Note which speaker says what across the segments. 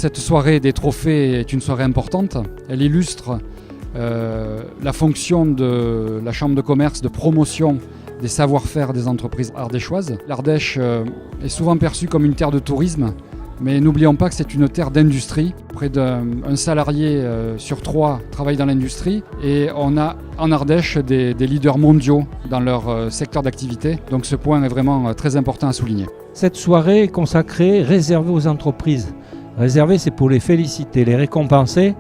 Speaker 1: Cette soirée des trophées est une soirée importante. Elle illustre la fonction de la Chambre de commerce de promotion des savoir-faire des entreprises ardéchoises. L'Ardèche est souvent perçue comme une terre de tourisme, mais n'oublions pas que c'est une terre d'industrie. Près d'un salarié sur 3 travaille dans l'industrie et on a en Ardèche des leaders mondiaux dans leur secteur d'activité. Donc ce point est vraiment très important à souligner.
Speaker 2: Cette soirée est consacrée, réservée aux entreprises. Réservée, c'est pour les féliciter, les récompenser,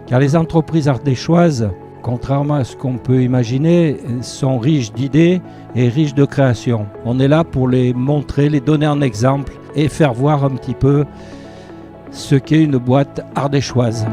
Speaker 2: car les entreprises ardéchoises, contrairement à ce qu'on peut imaginer, sont riches d'idées et riches de création. On est là pour les montrer, les donner en exemple et faire voir un petit peu ce qu'est une boîte ardéchoise.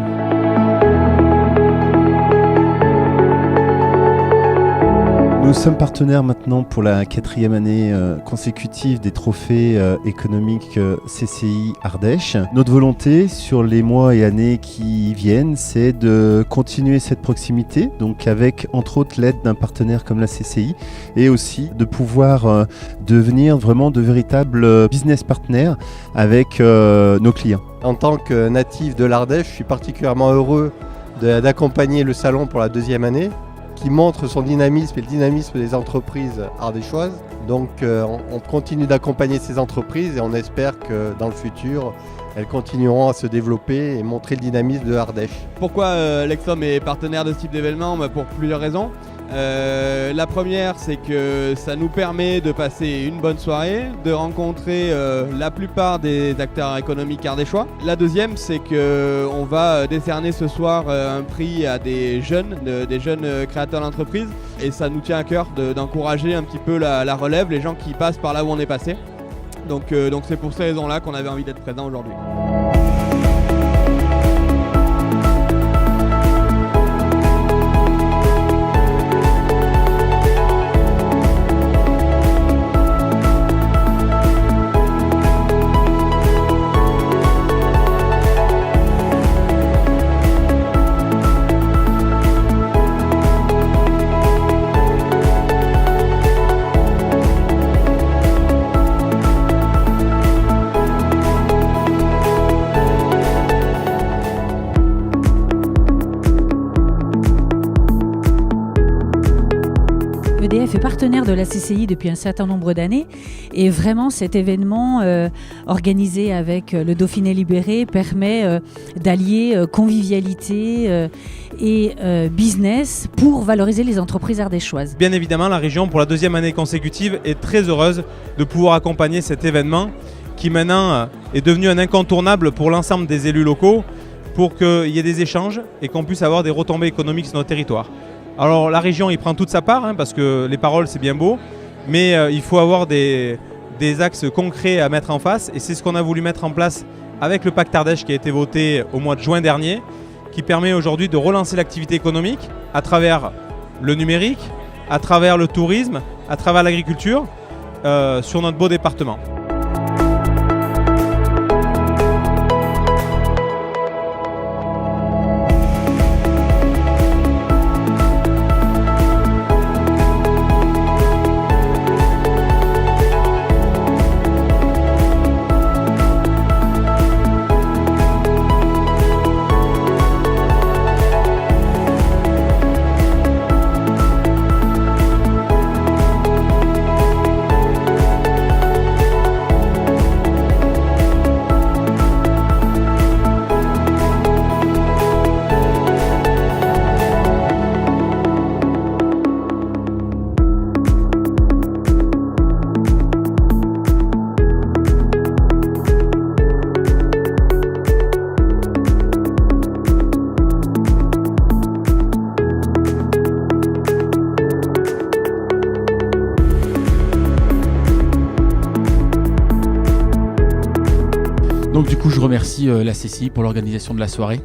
Speaker 3: Nous sommes partenaires maintenant pour la 4e année consécutive des trophées économiques CCI Ardèche. Notre volonté sur les mois et années qui viennent, c'est de continuer cette proximité, donc avec entre autres l'aide d'un partenaire comme la CCI, et aussi de pouvoir devenir vraiment de véritables business partners avec nos clients.
Speaker 4: En tant que natif de l'Ardèche, je suis particulièrement heureux d'accompagner le salon pour la 2e année, qui montre son dynamisme et le dynamisme des entreprises ardéchoises. Donc on continue d'accompagner ces entreprises et on espère que dans le futur, elles continueront à se développer et montrer le dynamisme de l'Ardèche.
Speaker 5: Pourquoi Lexom est partenaire de ce type d'événement ? Pour plusieurs raisons. La première, c'est que ça nous permet de passer une bonne soirée, de rencontrer la plupart des acteurs économiques ardéchois. La deuxième, c'est qu'on va décerner ce soir un prix à des jeunes créateurs d'entreprises. Et ça nous tient à cœur d'encourager un petit peu la relève, les gens qui passent par là où on est passé. Donc c'est pour ces raisons-là qu'on avait envie d'être présent aujourd'hui.
Speaker 6: EDF est partenaire de la CCI depuis un certain nombre d'années et vraiment cet événement organisé avec le Dauphiné Libéré permet d'allier convivialité et business pour valoriser les entreprises ardéchoises.
Speaker 7: Bien évidemment, la région pour la 2e année consécutive est très heureuse de pouvoir accompagner cet événement qui maintenant est devenu un incontournable pour l'ensemble des élus locaux pour qu'il y ait des échanges et qu'on puisse avoir des retombées économiques sur notre territoire. Alors la région y prend toute sa part parce que les paroles c'est bien beau, mais il faut avoir des axes concrets à mettre en face et c'est ce qu'on a voulu mettre en place avec le pacte Ardèche qui a été voté au mois de juin dernier, qui permet aujourd'hui de relancer l'activité économique à travers le numérique, à travers le tourisme, à travers l'agriculture sur notre beau département.
Speaker 8: Donc du coup je remercie la CCI pour l'organisation de la soirée.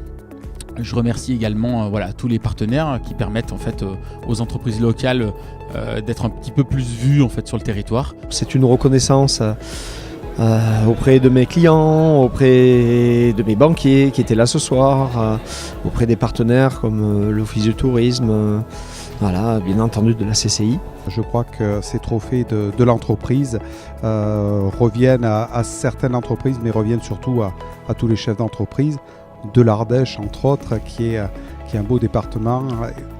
Speaker 8: Je remercie également tous les partenaires qui permettent en fait aux entreprises locales d'être un petit peu plus vues en fait sur le territoire.
Speaker 9: C'est une reconnaissance auprès de mes clients, auprès de mes banquiers qui étaient là ce soir, auprès des partenaires comme l'Office du tourisme, voilà, bien entendu de la CCI.
Speaker 10: Je crois que ces trophées de l'entreprise reviennent à certaines entreprises, mais reviennent surtout à tous les chefs d'entreprise, de l'Ardèche entre autres, qui est un beau département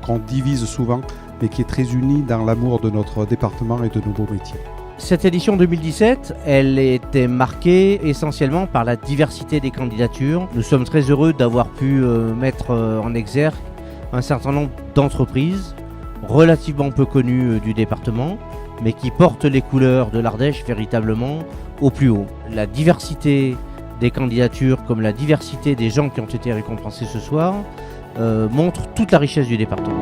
Speaker 10: qu'on divise souvent, mais qui est très uni dans l'amour de notre département et de nos beaux métiers.
Speaker 11: Cette édition 2017, elle était marquée essentiellement par la diversité des candidatures. Nous sommes très heureux d'avoir pu mettre en exergue un certain nombre d'entreprises relativement peu connues du département, mais qui portent les couleurs de l'Ardèche véritablement au plus haut. La diversité des candidatures, comme la diversité des gens qui ont été récompensés ce soir, montre toute la richesse du département.